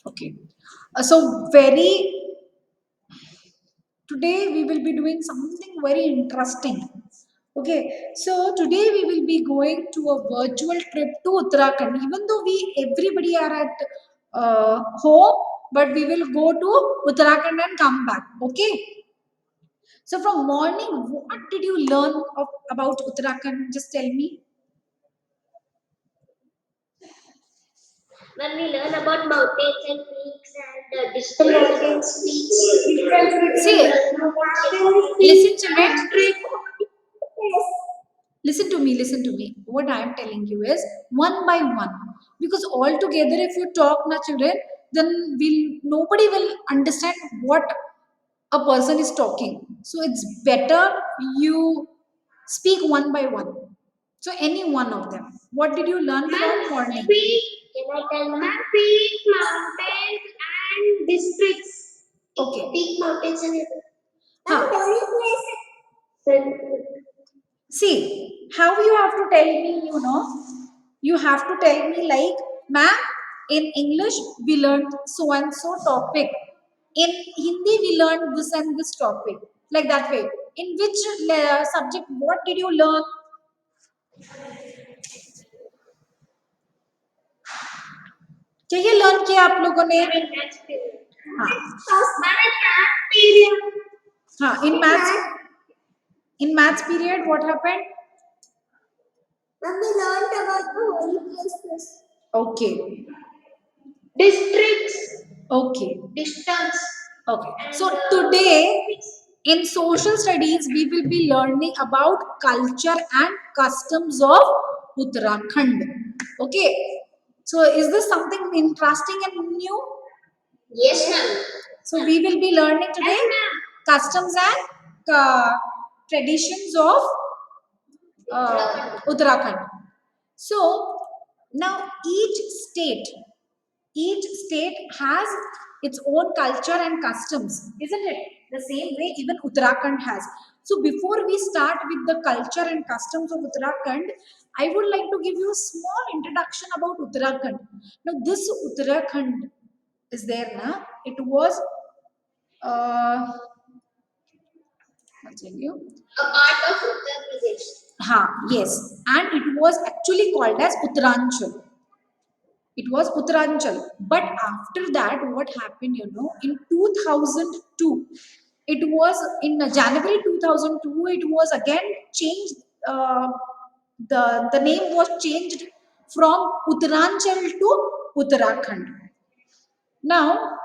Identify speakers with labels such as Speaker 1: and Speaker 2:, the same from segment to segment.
Speaker 1: Okay. So very today we will be doing something very interesting. Okay, so today we will be going to a virtual trip to Uttarakhand. Even though we everybody are at home, but we will go to Uttarakhand and come back. Okay. So from morning, what did you learn about Uttarakhand? Just tell me.
Speaker 2: When we learn about mountains and peaks and mountains, peaks, difference
Speaker 1: See,
Speaker 2: between
Speaker 1: listen, children. Listen to me. What I am telling you is one by one. Because all together, if you talk, na children, then nobody will understand what a person is talking. So it's better you speak one by one. So any one of them. What did you learn from morning?
Speaker 2: peak, can I tell peak, mountains and districts.
Speaker 1: Okay.
Speaker 2: Peak, mountains and
Speaker 1: Huh.
Speaker 2: places.
Speaker 1: See, how you have to tell me, you have to tell me like, ma'am, in English we learned so and so topic. In Hindi we learned this and this topic. Like that way. In which subject, what did you learn? क्या ये learn किया आप लोगों ने? हाँ, in maths period what happened?
Speaker 2: When we learned about the holy places.
Speaker 1: Okay.
Speaker 2: Districts.
Speaker 1: Okay.
Speaker 2: Distance.
Speaker 1: Okay. So today in social studies we will be learning about culture and customs of Uttarakhand. Okay. So is this something interesting and new?
Speaker 2: Yes, ma'am.
Speaker 1: So we will be learning today customs and traditions of Uttarakhand. So now each state has its own culture and customs, isn't it? The same way even Uttarakhand has. So before we start with the culture and customs of Uttarakhand, I would like to give you a small introduction about Uttarakhand. Now this Uttarakhand is there now. It was I'll tell you.
Speaker 2: A part of Uttar Pradesh.
Speaker 1: Yes. And it was actually called as Uttaranchal. It was Uttaranchal. But after that, what happened, in 2002, it was in January 2002, it was again changed. The name was changed from Uttaranchal to Uttarakhand. Now,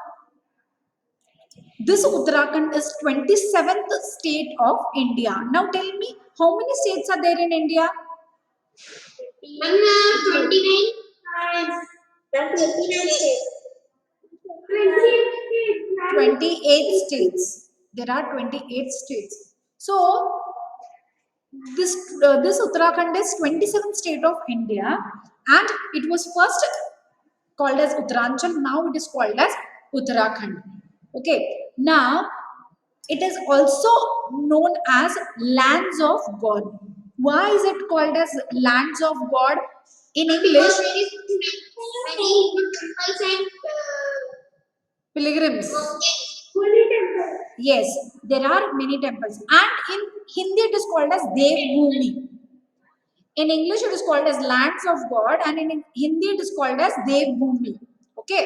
Speaker 1: this Uttarakhand is 27th state of India. Now tell me, how many states are there in India?
Speaker 2: 29. 29 states.
Speaker 1: 28 states. There are 28 states. So this Uttarakhand is 27th state of India, and it was first called as Uttaranchal. Now it is called as Uttarakhand. Okay. Now it is also known as lands of God. Why is it called as lands of God in English?
Speaker 2: Because there is many temples and
Speaker 1: Pilgrims.
Speaker 2: holy temples.
Speaker 1: Yes, there are many temples. And in Hindi it is called as Dev Bhumi. In English it is called as lands of God, and in Hindi it is called as Dev Bhumi. Okay.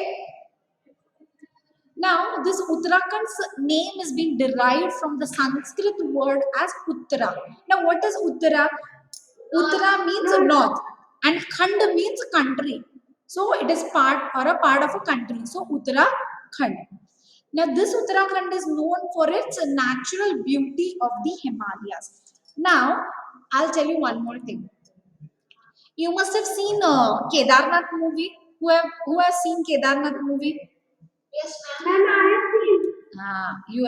Speaker 1: Now, this Uttarakhand's name is being derived from the Sanskrit word as Uttara. Now, what is Uttara? Uttara means north, and Khand means country. So, it is part or a part of a country. So, Uttarakhand. Now, this Uttarakhand is known for its natural beauty of the Himalayas. Now, I'll tell you one more thing. You must have seen Kedarnath movie. Who has seen Kedarnath movie?
Speaker 2: Yes, ma'am. I have seen.
Speaker 1: You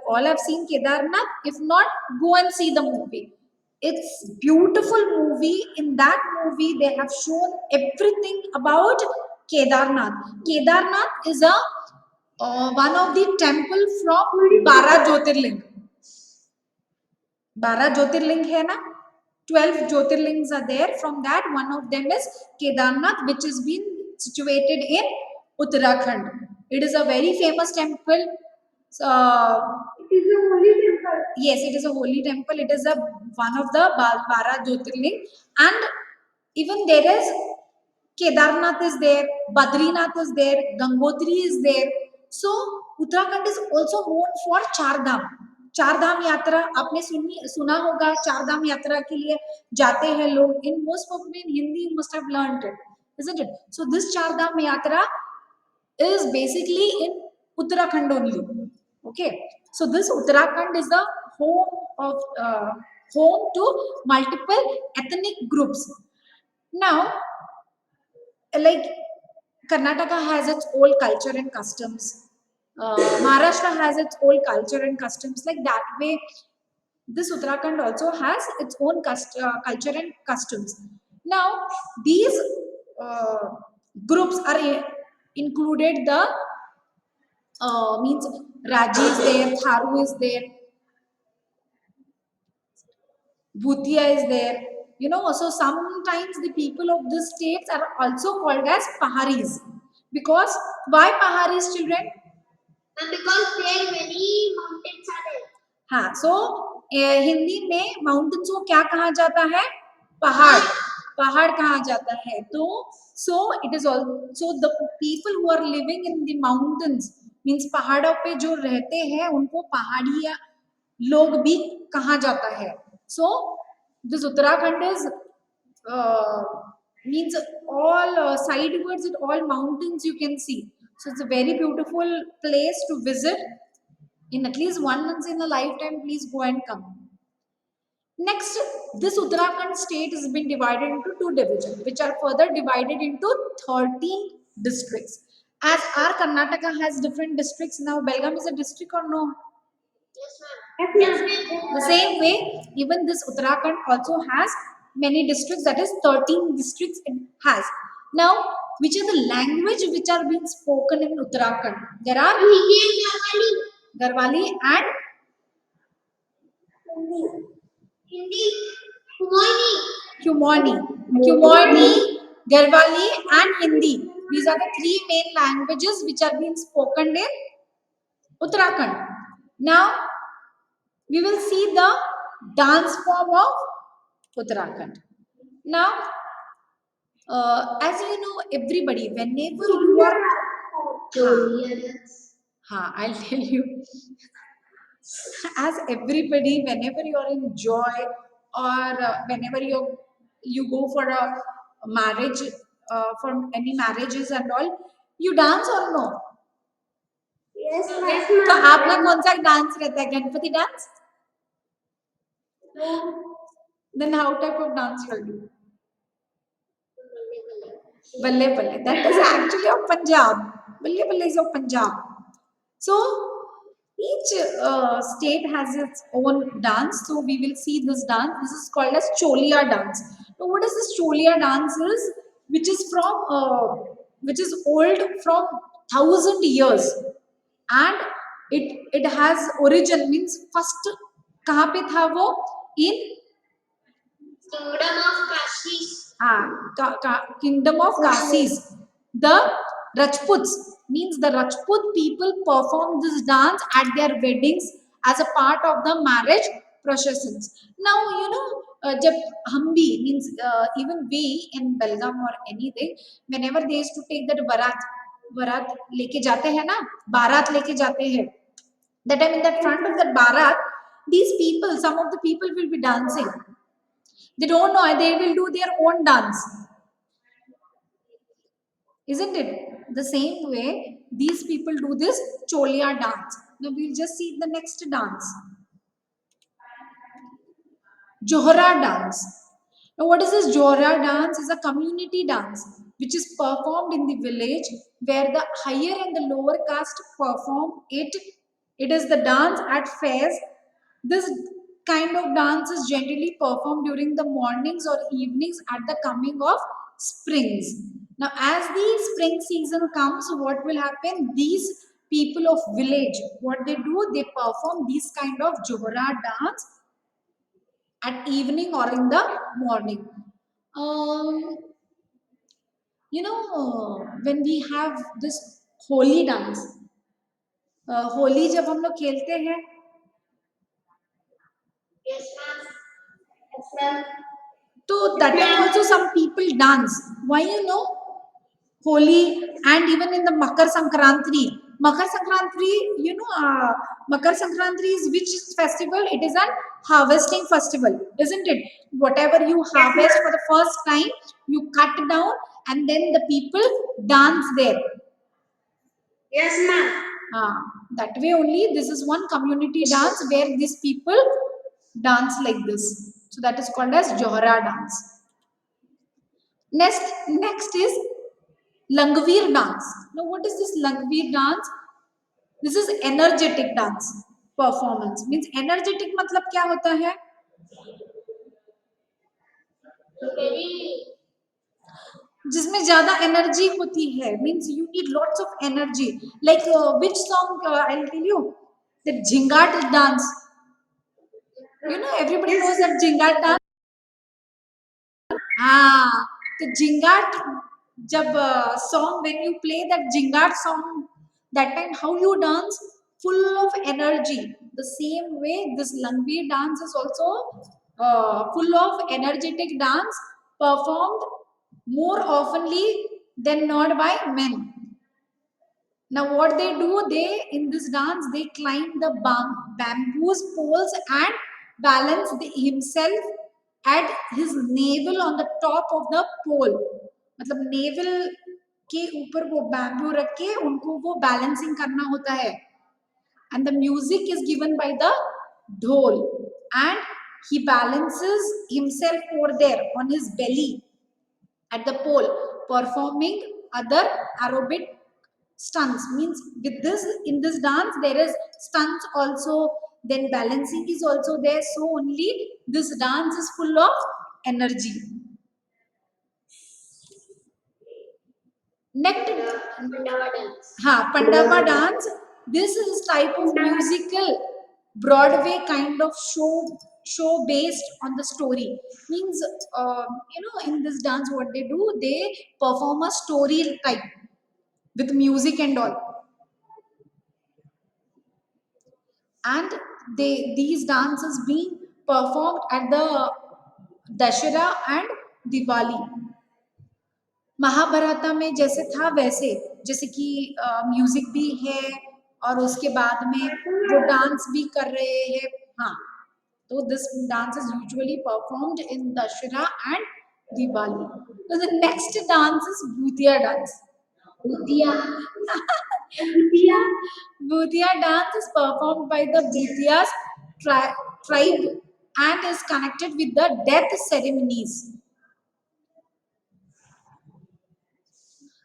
Speaker 1: all have seen Kedarnath. If not, go and see the movie. It's beautiful movie. In that movie, they have shown everything about Kedarnath. Kedarnath is a one of the temple from Bara Jyotirling. Bara Jyotirling hai na? 12 Jyotirlings are there. From that, one of them is Kedarnath, which is been situated in Uttarakhand. It is a very famous temple.
Speaker 2: It is a holy temple.
Speaker 1: Yes, it is a holy temple. It is a one of the Bara Jyotirling, and even there is Kedarnath is there, Badrinath is there, Gangotri is there. So Uttarakhand is also known for Char Dham. चार धाम यात्रा आपने सुना होगा. चार धाम यात्रा के लिए जाते हैं लोग. In most probably in Hindi you must have learned it, isn't it? So this चार धाम यात्रा is basically in Uttarakhand only. Okay, so this Uttarakhand is the home to multiple ethnic groups. Now, like Karnataka has its own culture and customs. Maharashtra has its own culture and customs. Like that way, this Uttarakhand also has its own culture and customs. Now, these uh, groups are included the means Raji is there, Tharu is there, Bhutia is there. You know, so sometimes the people of these states are also called as Paharis. Because why Paharis, children?
Speaker 2: And because there many mountains are there.
Speaker 1: हाँ, so Hindi में mountains को क्या कहा जाता है? पहाड़. पहाड़ कहा जाता है. तो so it is also the people who are living in the mountains means पहाड़ों पे जो रहते हैं उनको पहाड़िया लोग भी कहा जाता है. So this Uttarakhand is means all sidewards and all mountains you can see. So it's a very beautiful place to visit. In at least once in a lifetime, please go and come. Next, this Uttarakhand state has been divided into two divisions, which are further divided into 13 districts. As our Karnataka has different districts, now Belgaum is a district or no?
Speaker 2: Yes, ma'am.
Speaker 1: The same way, even this Uttarakhand also has many districts, that is 13 districts it has. Now, which are the language which are being spoken in Uttarakhand? There are
Speaker 2: Hindi and
Speaker 1: Garhwali and
Speaker 2: Hindi, Kumani.
Speaker 1: Kumani. Kumani, Garhwali and Hindi. These are the three main languages which are being spoken in Uttarakhand. Now, we will see the dance form of Uttarakhand. Now, as you know, everybody, whenever you are, I'll tell you. As everybody, whenever you are in joy or whenever you go for a marriage, for any marriages and all, you dance or no?
Speaker 2: Yes,
Speaker 1: तो
Speaker 2: ma'am.
Speaker 1: आपका कौन सा dance रहता है? Ganpati dance? Then how type of dance you will do? Balle Balle. That is actually of Punjab. Balle Balle is of Punjab. So each state has its own dance. So we will see this dance. This is called as Cholia dance. Now what is this Cholia dance is? Which is from which is old from 1,000 years, and it has origin means first कहाँ पे था वो? In
Speaker 2: Kingdom of Kashis.
Speaker 1: Kingdom of Kasis. The Rajputs means the Rajput people perform this dance at their weddings as a part of the marriage processions. Now you know जब हम भी means even we in Belgaum or anything, whenever they used to take that barat लेके जाते हैं ना, बारात लेके जाते हैं, that time in that front of that barat, these people, some of the people will be dancing. They don't know, they will do their own dance. Isn't it? The same way, these people do this Cholia dance. Now we'll just see the next dance. Johra dance. Now what is this Johra dance? It's a community dance which is performed in the village where the higher and the lower caste perform it. It is the dance at fairs. This kind of dance is generally performed during the mornings or evenings at the coming of springs. Now as the spring season comes, what will happen? These people of village, what they do, they perform this kind of Johra dance at evening or in the morning. Um, you know, when we have this Holi dance, Holi जब हम लोग खेलते हैं,
Speaker 2: Yes, ma'am. Yes, ma'am.
Speaker 1: तो that time also some people dance. Why, you know? Holi, and even in the Makar Sankranti. Makar Sankranti, you know, Makar Sankranti is which festival? It is a harvesting festival, isn't it? Whatever you harvest for the first time, you cut down, and then the people dance there.
Speaker 2: Yes, ma'am.
Speaker 1: That way only, this is one community dance where these people dance like this. So that is called as Johra dance. Next is Langveer dance. Now, what is this Langveer dance? This is energetic dance performance. Means energetic मतलब क्या होता है?
Speaker 2: Very.
Speaker 1: जिसमें ज्यादा energy होती है. Means you need lots of energy. Like which song? I'll tell you. The Jhingat dance. You know, everybody knows that Jhingat dance. हाँ, तो जिंगाट जब song, when you play that Zingaat song, that time how you dance, full of energy. The same way this Langveer dance is also full of energetic dance, performed more oftenly than not by men. Now what they do, they in this dance they climb the bamboos poles and balance himself at his navel on the top of the pole. मतलब navel के ऊपर वो bamboo रख के उनको वो balancing करना होता है. And the music is given by the dhol, and he balances himself over there on his belly at the pole, performing other aerobic stunts. Means with this, in this dance there is stunts also, then balancing is also there, so only this dance is full of energy. Next,
Speaker 2: Pandava dance.
Speaker 1: Pandava dance. This is type of musical Broadway kind of show based on the story. Means you know, in this dance what they do, they perform a story type with music and all, and these dances being performed at the Dashera and Diwali. महाभारता में जैसे था वैसे, जैसे कि music भी है और उसके बाद में वो डांस भी कर रहे हैं. हाँ, तो this dance is usually performed in Dussehra and Diwali. तो द नेक्स्ट डांस इज भूतिया dance.
Speaker 2: Bhutia.
Speaker 1: Bhutia dance is performed by the Bhutias tribe and is connected with the death ceremonies.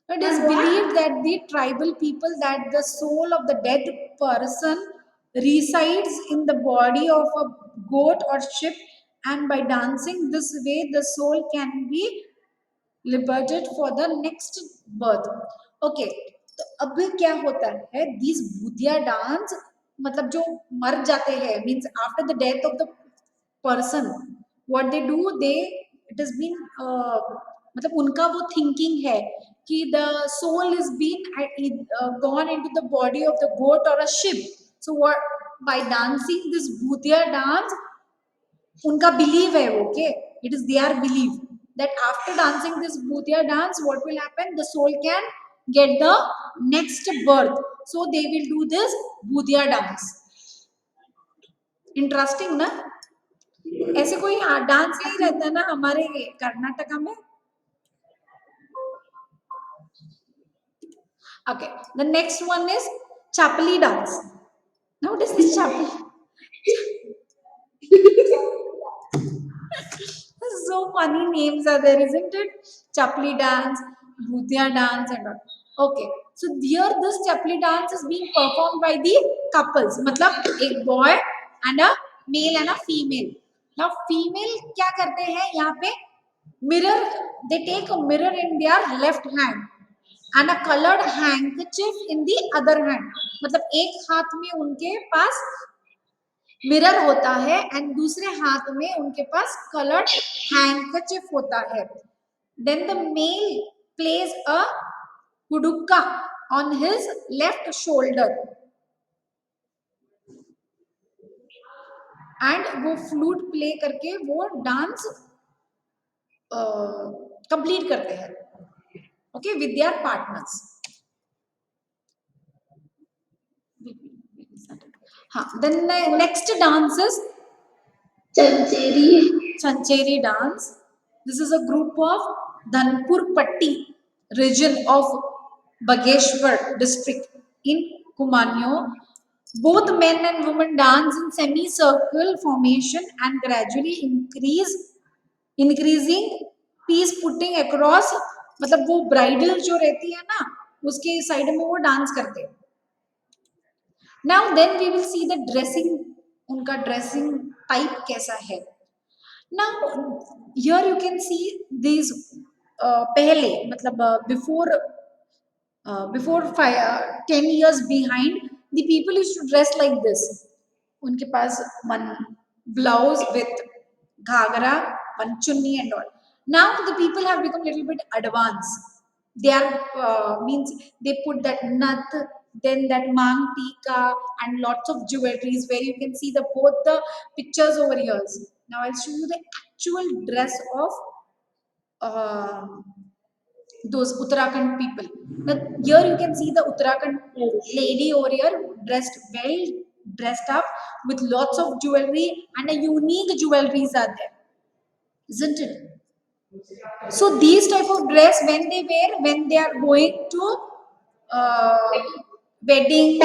Speaker 1: It is believed that the tribal people, that the soul of the dead person resides in the body of a goat or sheep, and by dancing this way, the soul can be liberated for the next birth. Okay, तो अब क्या होता है, these भूतिया dance, मतलब जो मर जाते हैं, means after the death of the person, what they do, they, it has been मतलब उनका वो thinking है कि the soul is been gone into the body of the goat or a sheep. So what, by dancing this भूतिया dance, उनका believe है, okay, it is their belief that after dancing this bhutia dance, what will happen, the soul can get the next birth, so they will do this bhutia dance. Interesting ना? ऐसे कोई dance नहीं रहता ना हमारे कर्नाटका में. Okay, the next one is chapali dance. Now what is this chapali? So funny names are there, isn't it? Chapli dance, Bhutia dance, and all. Okay, so here this Chapli dance is being performed by the couples. मतलब एक boy and a male and a female. Now female क्या करते हैं यहाँ पे? Mirror, they take a mirror in their left hand and a colored handkerchief in the other hand. मतलब एक हाथ में उनके पास मिरर होता है एंड दूसरे हाथ में उनके पास कलर्ड हैंकरचिफ होता है. Then the male plays a hudukka on his left shoulder and वो फ्लूट प्ले करके वो डांस कंप्लीट करते हैं, ओके, विद देयर पार्टनर्स. हाँ, then next dance is Chancheri dance. This is a group of Dhanpur Patti region of Bageshwar district in Kumanyo. Both men and women dance in semicircle formation and gradually increasing piece putting across. मतलब वो bridal जो रहती है ना उसके side में वो dance करते हैं. Now then we will see the dressing, उनका dressing type कैसा है. Now here you can see these पहले मतलब before 10 years behind the people used to dress like this. उनके पास one blouse with Ghaghara, one chunni and all. Now the people have become little bit advanced. They are means they put that nut, then that mang tika and lots of jewelries where you can see the both the pictures over here. Now I'll show you the actual dress of those Uttarakhand people. Now here you can see the Uttarakhand lady over here dressed up with lots of jewelry and a unique jewelries are there, isn't it? So these type of dress when they wear when they are going to uh, wedding,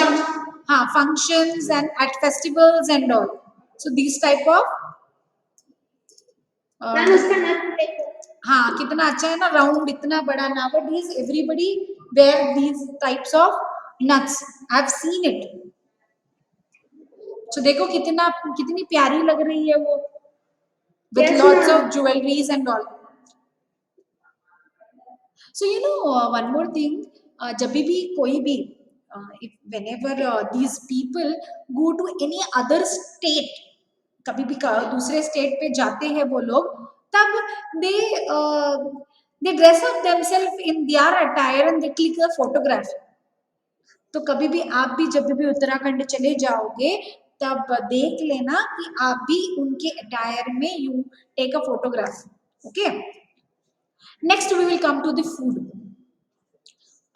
Speaker 1: functions and at festivals and all. So these type of हाँ कितना अच्छा है ना round इतना बड़ा. Nowadays everybody wear these types of nuts. I've seen it. So देखो कितनी प्यारी लग रही है वो with
Speaker 2: Yes,
Speaker 1: lots
Speaker 2: ma'am.
Speaker 1: of jewelries and all. So you know one more thing, जब भी कोई भी if whenever these people go to any other state, कभी भी दूसरे स्टेट पे जाते हैं वो लोग तब they dress up themselves in their attire and they click a photograph. तो कभी भी आप भी जब भी उत्तराखंड चले जाओगे तब देख लेना कि आप भी उनके अटायर में you take a photograph. Okay, next we will come to the food.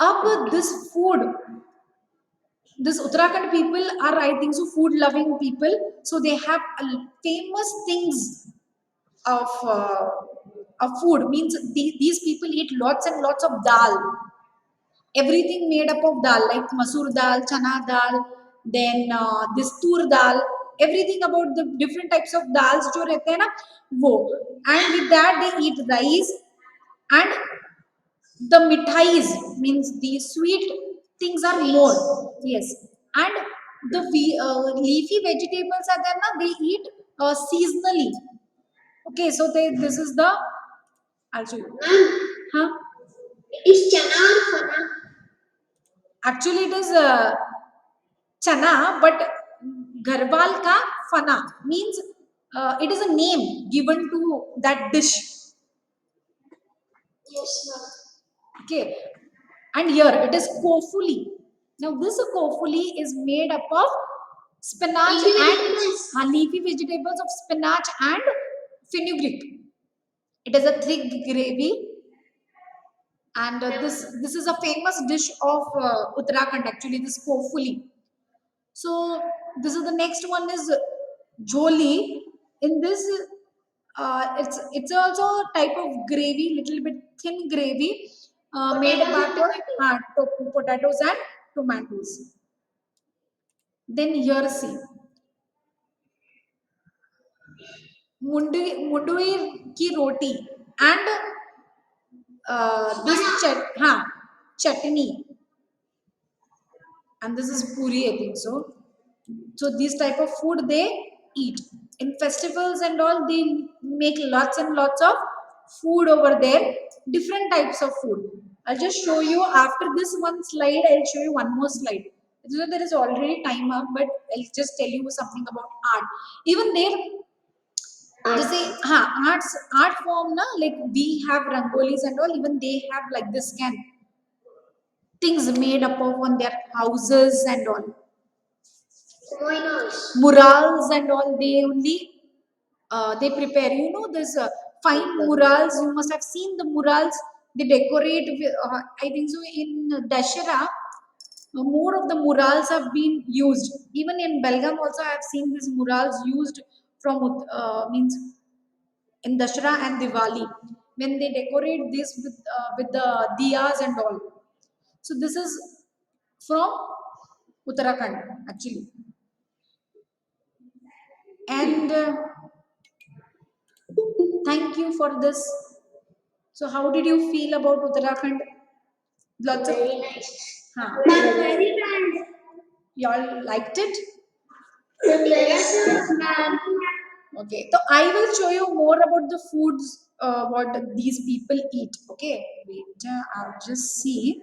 Speaker 1: अब this food, this Uttarakhand people are I think so food loving people, so they have famous things of food. Means these people eat lots and lots of dal, everything made up of dal like masoor dal, chana dal, then this tur dal, everything about the different types of dals जो रहते हैं ना वो, and with that they eat rice and the mithais means the sweet things are more. Yes, and the leafy vegetables are there na they eat seasonally. Okay, so this is the I'll show you. Huh?
Speaker 2: It is chana or fana?
Speaker 1: Actually it is chana, but garhwal ka fana means it is a name given to that dish.
Speaker 2: Yes, ma'am.
Speaker 1: Okay, and here it is kofuli. Now this kofuli is made up of spinach
Speaker 2: Leafy
Speaker 1: and
Speaker 2: vegetables.
Speaker 1: leafy vegetables of spinach and fenugreek. It is a thick gravy, and this is a famous dish of Uttarakhand. Actually, this kofuli. So this is the next one is jholi. In this, it's also a type of gravy, little bit thin gravy, made
Speaker 2: Potatoes
Speaker 1: up
Speaker 2: and
Speaker 1: of potatoes and tomatoes. Then here see Mundvi की रोटी and this chutney, and this is puri I think so. So these type of food they eat in festivals and all. They make lots and lots of food over there, different types of food. I'll just show you after this one slide. I'll show you one more slide. So there is already time up, but I'll just tell you something about art. Even there जैसे हाँ art form ना, like we have rangolis and all, even they have like this can things made up of on their houses and all.
Speaker 2: Oh my gosh.
Speaker 1: Murals and all, they only they prepare, there's fine murals. You must have seen the murals they decorate with, I think so in Dashera. More of the murals have been used. Even in Belgaum also I have seen these murals used from means in Dashera and Diwali, when they decorate this with the diyas and all. So this is from Uttarakhand actually. And thank you for this. So how did you feel about Uttarakhand? Lots of
Speaker 2: Very nice.
Speaker 1: huh.
Speaker 2: Very nice.
Speaker 1: Y'all liked it?
Speaker 2: Yes, ma'am.
Speaker 1: Okay. So I will show you more about the foods what these people eat. Okay. Wait, I'll just see.